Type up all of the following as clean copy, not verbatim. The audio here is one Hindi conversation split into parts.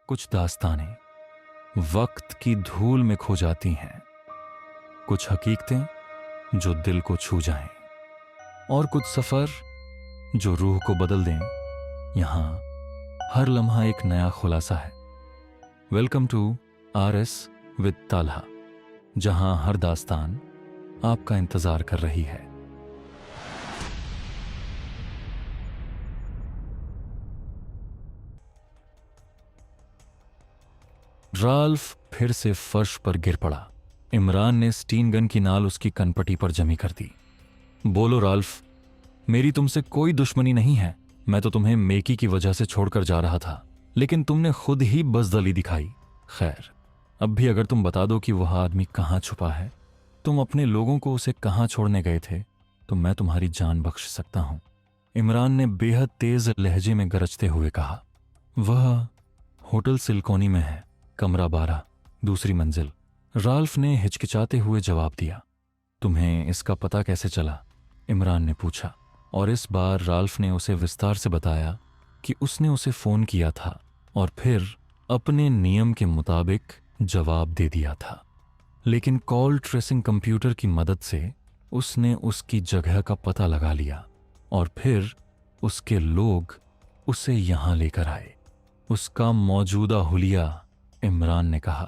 कुछ दास्तानें वक्त की धूल में खो जाती हैं, कुछ हकीकतें जो दिल को छू जाएं, और कुछ सफर जो रूह को बदल दें। यहां हर लम्हा एक नया खुलासा है। Welcome to RS with Talha, जहां हर दास्तान आपका इंतजार कर रही है। राल्फ फिर से फर्श पर गिर पड़ा। इमरान ने स्टीन गन की नाल उसकी कनपटी पर जमी कर दी। बोलो राल्फ, मेरी तुमसे कोई दुश्मनी नहीं है। मैं तो तुम्हें मेकी की वजह से छोड़कर जा रहा था, लेकिन तुमने खुद ही बज़दली दिखाई। खैर, अब भी अगर तुम बता दो कि वह आदमी कहाँ छुपा है, तुम अपने लोगों को उसे कहाँ छोड़ने गए थे, तो मैं तुम्हारी जान बख्श सकता हूं। इमरान ने बेहद तेज लहजे में गरजते हुए कहा। वह होटल सिलकोनी में है, कमरा 12, दूसरी मंजिल। राल्फ ने हिचकिचाते हुए जवाब दिया। तुम्हें इसका पता कैसे चला? इमरान ने पूछा, और इस बार राल्फ ने उसे विस्तार से बताया कि उसने उसे फोन किया था और फिर अपने नियम के मुताबिक जवाब दे दिया था। लेकिन कॉल ट्रेसिंग कंप्यूटर की मदद से उसने उसकी जगह का पता लगा लिया और फिर उसके लोग उसे यहां लेकर आए। उसका मौजूदा हुलिया, इमरान ने कहा,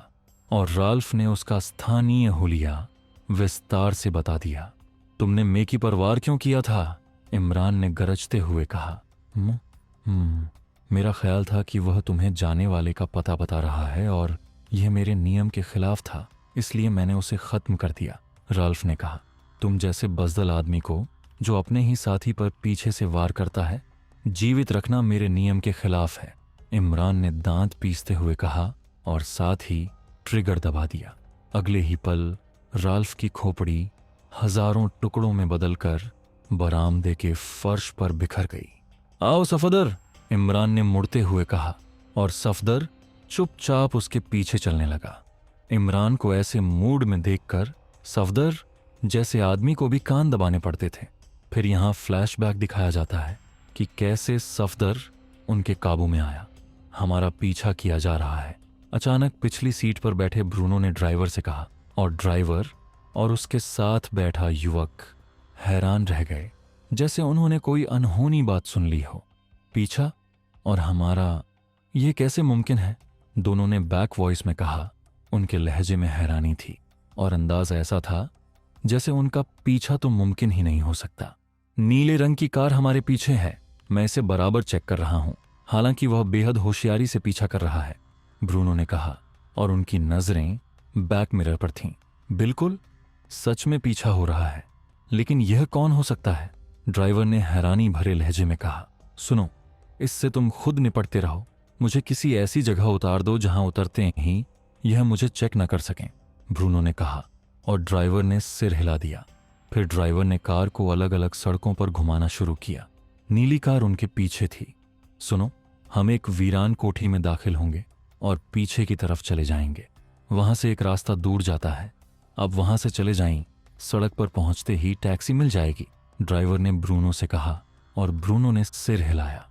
और राल्फ ने उसका स्थानीय हुलिया विस्तार से बता दिया। तुमने मेकी पर वार क्यों किया था? इमरान ने गरजते हुए कहा। मेरा ख्याल था कि वह तुम्हें जाने वाले का पता बता रहा है और यह मेरे नियम के खिलाफ था, इसलिए मैंने उसे खत्म कर दिया, राल्फ ने कहा। तुम जैसे बज़दल आदमी को जो अपने ही साथी पर पीछे से वार करता है, जीवित रखना मेरे नियम के खिलाफ है, इमरान ने दांत पीसते हुए कहा और साथ ही ट्रिगर दबा दिया। अगले ही पल राल्फ की खोपड़ी हजारों टुकड़ों में बदलकर बरामदे के फर्श पर बिखर गई। आओ सफदर, इमरान ने मुड़ते हुए कहा, और सफदर चुपचाप उसके पीछे चलने लगा। इमरान को ऐसे मूड में देखकर सफदर जैसे आदमी को भी कान दबाने पड़ते थे। फिर यहां फ्लैशबैक दिखाया जाता है कि कैसे सफदर उनके काबू में आया। हमारा पीछा किया जा रहा है, अचानक पिछली सीट पर बैठे ब्रूनो ने ड्राइवर से कहा, और ड्राइवर और उसके साथ बैठा युवक हैरान रह गए, जैसे उन्होंने कोई अनहोनी बात सुन ली हो। पीछा और हमारा, ये कैसे मुमकिन है? दोनों ने बैक वॉइस में कहा। उनके लहजे में हैरानी थी और अंदाज ऐसा था जैसे उनका पीछा तो मुमकिन ही नहीं हो सकता। नीले रंग की कार हमारे पीछे है, मैं इसे बराबर चेक कर रहा हूं, हालांकि वह बेहद होशियारी से पीछा कर रहा है, ब्रूनो ने कहा, और उनकी नजरें बैक मिरर पर थीं। बिल्कुल, सच में पीछा हो रहा है, लेकिन यह कौन हो सकता है? ड्राइवर ने हैरानी भरे लहजे में कहा। सुनो, इससे तुम खुद निपटते रहो, मुझे किसी ऐसी जगह उतार दो जहां उतरते ही यह मुझे चेक न कर सकें, ब्रूनो ने कहा, और ड्राइवर ने सिर हिला दिया। फिर ड्राइवर ने कार को अलग अलग सड़कों पर घुमाना शुरू किया। नीली कार उनके पीछे थी। सुनो, हम एक वीरान कोठी में दाखिल होंगे और पीछे की तरफ चले जाएंगे। वहां से एक रास्ता दूर जाता है, अब वहां से चले जाएं, सड़क पर पहुंचते ही टैक्सी मिल जाएगी, ड्राइवर ने ब्रूनो से कहा, और ब्रूनो ने सिर हिलाया।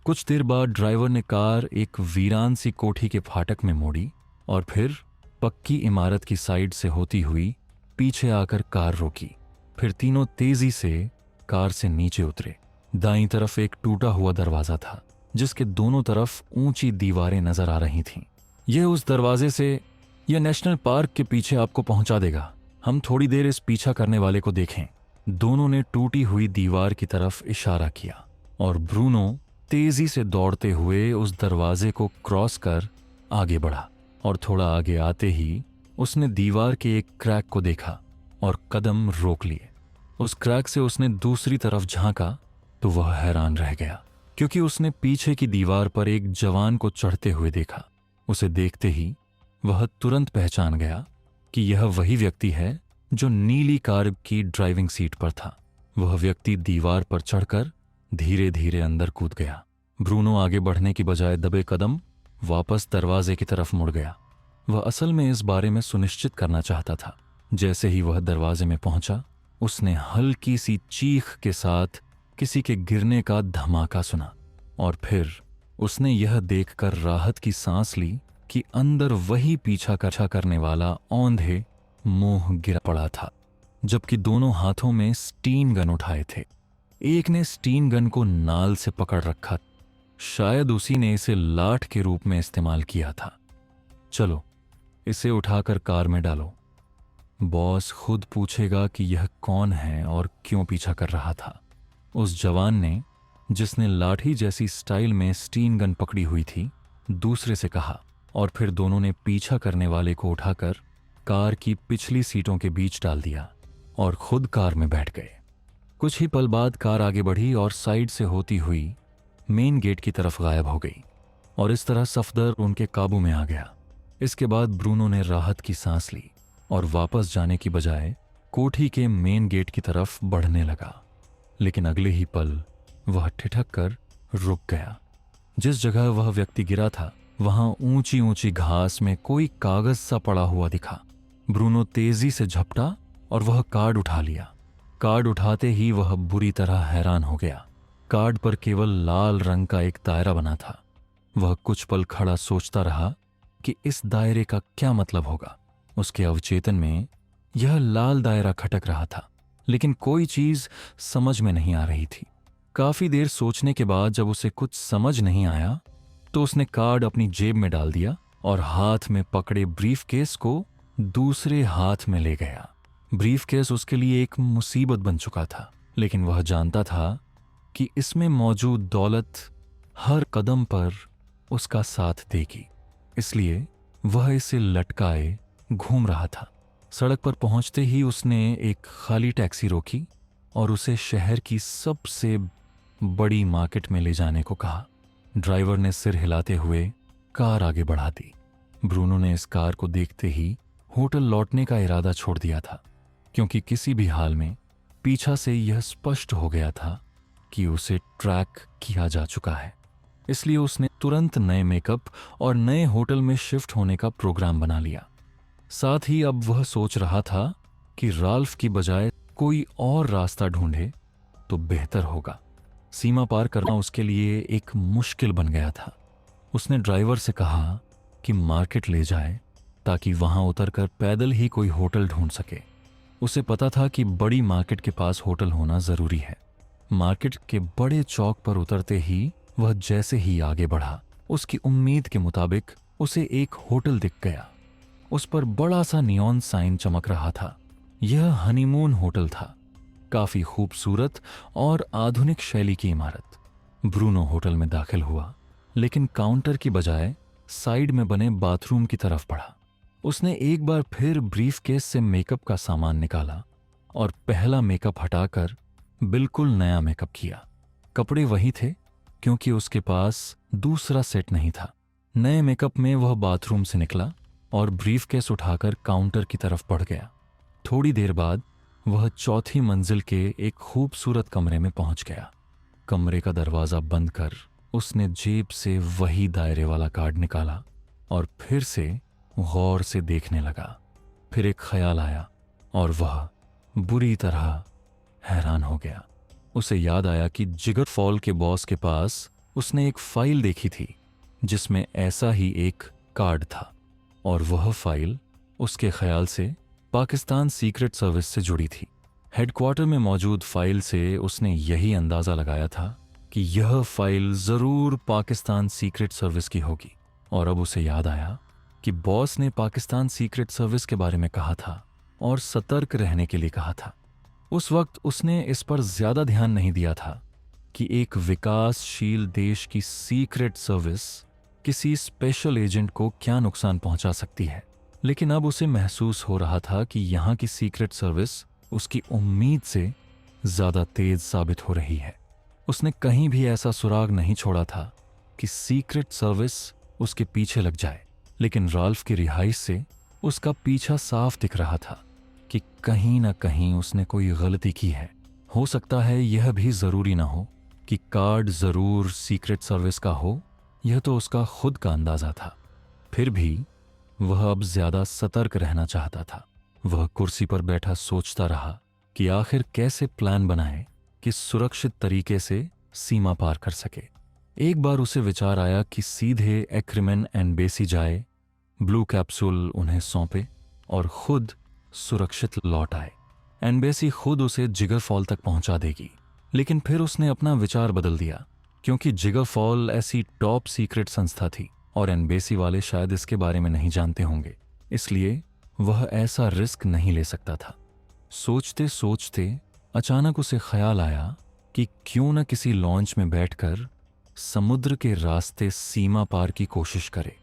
कुछ देर बाद ड्राइवर ने कार एक वीरान सी कोठी के फाटक में मोड़ी और फिर पक्की इमारत की साइड से होती हुई पीछे आकर कार रोकी। फिर तीनों तेजी से कार से नीचे उतरे। दाईं तरफ एक टूटा हुआ दरवाजा था जिसके दोनों तरफ ऊंची दीवारें नजर आ रही थीं। यह उस दरवाजे से यह नेशनल पार्क के पीछे आपको पहुंचा देगा। हम थोड़ी देर इस पीछा करने वाले को देखें। दोनों ने टूटी हुई दीवार की तरफ इशारा किया और ब्रूनो तेजी से दौड़ते हुए उस दरवाजे को क्रॉस कर आगे बढ़ा, और थोड़ा आगे आते ही उसने दीवार के एक क्रैक को देखा और कदम रोक लिए। उस क्रैक से उसने दूसरी तरफ झांका तो वह हैरान रह गया, क्योंकि उसने पीछे की दीवार पर एक जवान को चढ़ते हुए देखा। उसे देखते ही वह तुरंत पहचान गया कि यह वही व्यक्ति है जो नीली कार की ड्राइविंग सीट पर था। वह व्यक्ति दीवार पर चढ़कर धीरे धीरे अंदर कूद गया। ब्रूनो आगे बढ़ने की बजाय दबे कदम वापस दरवाजे की तरफ मुड़ गया। वह असल में इस बारे में सुनिश्चित करना चाहता था। जैसे ही वह दरवाजे में पहुंचा, उसने हल्की सी चीख के साथ किसी के गिरने का धमाका सुना, और फिर उसने यह देखकर राहत की सांस ली कि अंदर वही पीछा करने वाला औंधे मुंह गिरा पड़ा था, जबकि दोनों हाथों में स्टीन गन उठाए थे। एक ने स्टीन गन को नाल से पकड़ रखा, शायद उसी ने इसे लाठ के रूप में इस्तेमाल किया था। चलो इसे उठाकर कार में डालो, बॉस खुद पूछेगा कि यह कौन है और क्यों पीछा कर रहा था। उस जवान ने, जिसने लाठी जैसी स्टाइल में स्टीन गन पकड़ी हुई थी, दूसरे से कहा, और फिर दोनों ने पीछा करने वाले को उठाकर कार की पिछली सीटों के बीच डाल दिया और खुद कार में बैठ गए। कुछ ही पल बाद कार आगे बढ़ी और साइड से होती हुई मेन गेट की तरफ गायब हो गई, और इस तरह सफदर उनके काबू में आ गया। इसके बाद ब्रूनो ने राहत की सांस ली और वापस जाने की बजाय कोठी के मेन गेट की तरफ बढ़ने लगा। लेकिन अगले ही पल वह ठिठक कर रुक गया। जिस जगह वह व्यक्ति गिरा था वहां ऊंची ऊंची घास में कोई कागज सा पड़ा हुआ दिखा। ब्रूनो तेजी से झपटा और वह कार्ड उठा लिया। कार्ड उठाते ही वह बुरी तरह हैरान हो गया। कार्ड पर केवल लाल रंग का एक दायरा बना था। वह कुछ पल खड़ा सोचता रहा कि इस दायरे का क्या मतलब होगा। उसके अवचेतन में यह लाल दायरा खटक रहा था, लेकिन कोई चीज समझ में नहीं आ रही थी। काफी देर सोचने के बाद जब उसे कुछ समझ नहीं आया तो उसने कार्ड अपनी जेब में डाल दिया और हाथ में पकड़े ब्रीफकेस को दूसरे हाथ में ले गया। ब्रीफकेस उसके लिए एक मुसीबत बन चुका था, लेकिन वह जानता था कि इसमें मौजूद दौलत हर कदम पर उसका साथ देगी, इसलिए वह इसे लटकाए घूम रहा था। सड़क पर पहुंचते ही उसने एक खाली टैक्सी रोकी और उसे शहर की सबसे बड़ी मार्केट में ले जाने को कहा। ड्राइवर ने सिर हिलाते हुए कार आगे बढ़ा दी। ब्रूनो ने इस कार को देखते ही होटल लौटने का इरादा छोड़ दिया था, क्योंकि किसी भी हाल में पीछा से यह स्पष्ट हो गया था कि उसे ट्रैक किया जा चुका है। इसलिए उसने तुरंत नए मेकअप और नए होटल में शिफ्ट होने का प्रोग्राम बना लिया। साथ ही अब वह सोच रहा था कि राल्फ की बजाय कोई और रास्ता ढूंढे तो बेहतर होगा। सीमा पार करना उसके लिए एक मुश्किल बन गया था। उसने ड्राइवर से कहा कि मार्केट ले जाए ताकि वहां उतरकर पैदल ही कोई होटल ढूंढ सके। उसे पता था कि बड़ी मार्केट के पास होटल होना जरूरी है। मार्केट के बड़े चौक पर उतरते ही वह जैसे ही आगे बढ़ा, उसकी उम्मीद के मुताबिक उसे एक होटल दिख गया। उस पर बड़ा सा नियॉन साइन चमक रहा था। यह हनीमून होटल था, काफी खूबसूरत और आधुनिक शैली की इमारत। ब्रूनो होटल में दाखिल हुआ, लेकिन काउंटर की बजाय साइड में बने बाथरूम की तरफ बढ़ा। उसने एक बार फिर ब्रीफकेस से मेकअप का सामान निकाला और पहला मेकअप हटाकर बिल्कुल नया मेकअप किया। कपड़े वही थे, क्योंकि उसके पास दूसरा सेट नहीं था। नए मेकअप में वह बाथरूम से निकला और ब्रीफकेस उठाकर काउंटर की तरफ बढ़ गया। थोड़ी देर बाद वह चौथी मंजिल के एक खूबसूरत कमरे में पहुंच गया। कमरे का दरवाजा बंद कर उसने जेब से वही दायरे वाला कार्ड निकाला और फिर से गौर से देखने लगा। फिर एक ख्याल आया और वह बुरी तरह हैरान हो गया। उसे याद आया कि जिगर फॉल के बॉस के पास उसने एक फाइल देखी थी जिसमें ऐसा ही एक कार्ड था, और वह फाइल उसके ख्याल से पाकिस्तान सीक्रेट सर्विस से जुड़ी थी। हेडक्वार्टर में मौजूद फाइल से उसने यही अंदाजा लगाया था कि यह फाइल जरूर पाकिस्तान सीक्रेट सर्विस की होगी। और अब उसे याद आया कि बॉस ने पाकिस्तान सीक्रेट सर्विस के बारे में कहा था और सतर्क रहने के लिए कहा था। उस वक्त उसने इस पर ज्यादा ध्यान नहीं दिया था कि एक विकासशील देश की सीक्रेट सर्विस किसी स्पेशल एजेंट को क्या नुकसान पहुंचा सकती है। लेकिन अब उसे महसूस हो रहा था कि यहाँ की सीक्रेट सर्विस उसकी उम्मीद से ज्यादा तेज साबित हो रही है। उसने कहीं भी ऐसा सुराग नहीं छोड़ा था कि सीक्रेट सर्विस उसके पीछे लग जाए, लेकिन राल्फ की रिहाइश से उसका पीछा साफ दिख रहा था कि कहीं ना कहीं उसने कोई गलती की है। हो सकता है यह भी जरूरी ना हो कि कार्ड जरूर सीक्रेट सर्विस का हो, यह तो उसका खुद का अंदाजा था। फिर भी वह अब ज्यादा सतर्क रहना चाहता था। वह कुर्सी पर बैठा सोचता रहा कि आखिर कैसे प्लान बनाए कि सुरक्षित तरीके से सीमा पार कर सके। एक बार उसे विचार आया कि सीधे एक्रिमेन एनबेसी जाए, ब्लू कैप्सूल उन्हें सौंपे और खुद सुरक्षित लौट आए। एनबेसी खुद उसे जिगर फॉल तक पहुंचा देगी। लेकिन फिर उसने अपना विचार बदल दिया, क्योंकि जिगर फॉल ऐसी टॉप सीक्रेट संस्था थी और एनबेसी वाले शायद इसके बारे में नहीं जानते होंगे, इसलिए वह ऐसा रिस्क नहीं ले सकता था। सोचते सोचते अचानक उसे ख्याल आया कि क्यों न किसी लॉन्च में बैठकर समुद्र के रास्ते सीमा पार की कोशिश करे।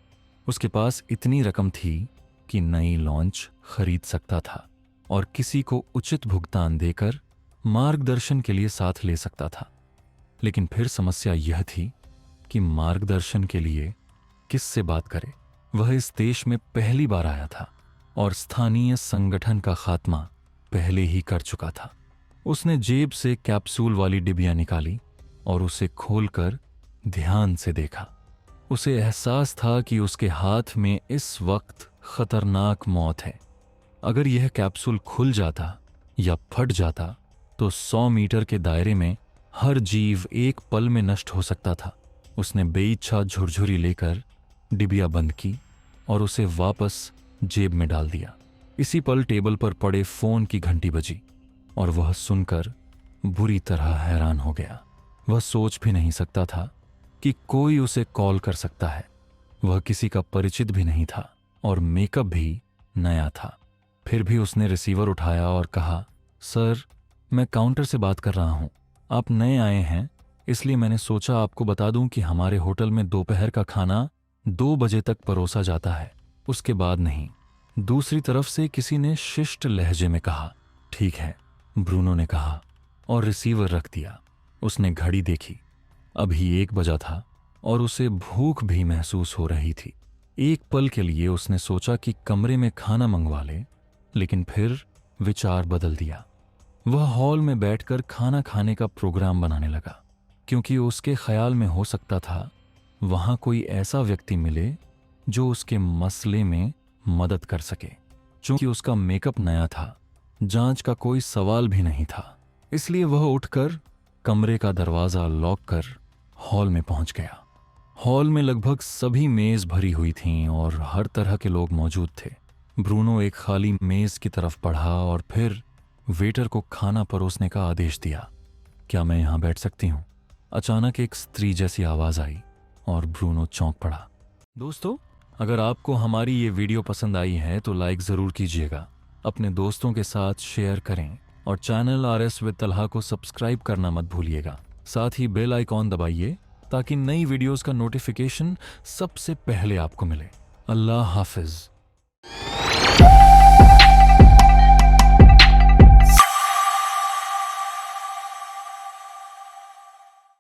उसके पास इतनी रकम थी कि नई लॉन्च खरीद सकता था और किसी को उचित भुगतान देकर मार्गदर्शन के लिए साथ ले सकता था। लेकिन फिर समस्या यह थी कि मार्गदर्शन के लिए किससे बात करे। वह इस देश में पहली बार आया था और स्थानीय संगठन का खात्मा पहले ही कर चुका था। उसने जेब से कैप्सूल वाली डिबिया निकाली और उसे खोलकर ध्यान से देखा। उसे एहसास था कि उसके हाथ में इस वक्त खतरनाक मौत है। अगर यह कैप्सूल खुल जाता या फट जाता तो 100 मीटर के दायरे में हर जीव एक पल में नष्ट हो सकता था। उसने बेइच्छा झुरझुरी लेकर डिबिया बंद की और उसे वापस जेब में डाल दिया। इसी पल टेबल पर पड़े फोन की घंटी बजी और वह सुनकर बुरी तरह हैरान हो गया। वह सोच भी नहीं सकता था कि कोई उसे कॉल कर सकता है। वह किसी का परिचित भी नहीं था और मेकअप भी नया था। फिर भी उसने रिसीवर उठाया और कहा, सर, मैं काउंटर से बात कर रहा हूं। आप नए आए हैं, इसलिए मैंने सोचा आपको बता दूं कि हमारे होटल में दोपहर का खाना 2 बजे तक परोसा जाता है, उसके बाद नहीं। दूसरी तरफ से किसी ने शिष्ट लहजे में कहा। ठीक है, ब्रूनो ने कहा और रिसीवर रख दिया। उसने घड़ी देखी, अभी 1 बजा था और उसे भूख भी महसूस हो रही थी। एक पल के लिए उसने सोचा कि कमरे में खाना मंगवा ले, लेकिन फिर विचार बदल दिया। वह हॉल में बैठकर खाना खाने का प्रोग्राम बनाने लगा, क्योंकि उसके ख्याल में हो सकता था वहां कोई ऐसा व्यक्ति मिले जो उसके मसले में मदद कर सके। चूंकि उसका मेकअप नया था, जांच का कोई सवाल भी नहीं था, इसलिए वह उठकर कमरे का दरवाजा लॉक कर हॉल में पहुंच गया। हॉल में लगभग सभी मेज भरी हुई थीं और हर तरह के लोग मौजूद थे। ब्रूनो एक खाली मेज की तरफ बढ़ा और फिर वेटर को खाना परोसने का आदेश दिया। क्या मैं यहां बैठ सकती हूं? अचानक एक स्त्री जैसी आवाज आई और ब्रूनो चौंक पड़ा। दोस्तों, अगर आपको हमारी ये वीडियो पसंद आई है तो लाइक जरूर कीजिएगा, अपने दोस्तों के साथ शेयर करें और चैनल RS विद तलहा को सब्सक्राइब करना मत भूलिएगा। साथ ही बेल आइकॉन दबाइए ताकि नई वीडियोस का नोटिफिकेशन सबसे पहले आपको मिले। अल्लाह हाफिज।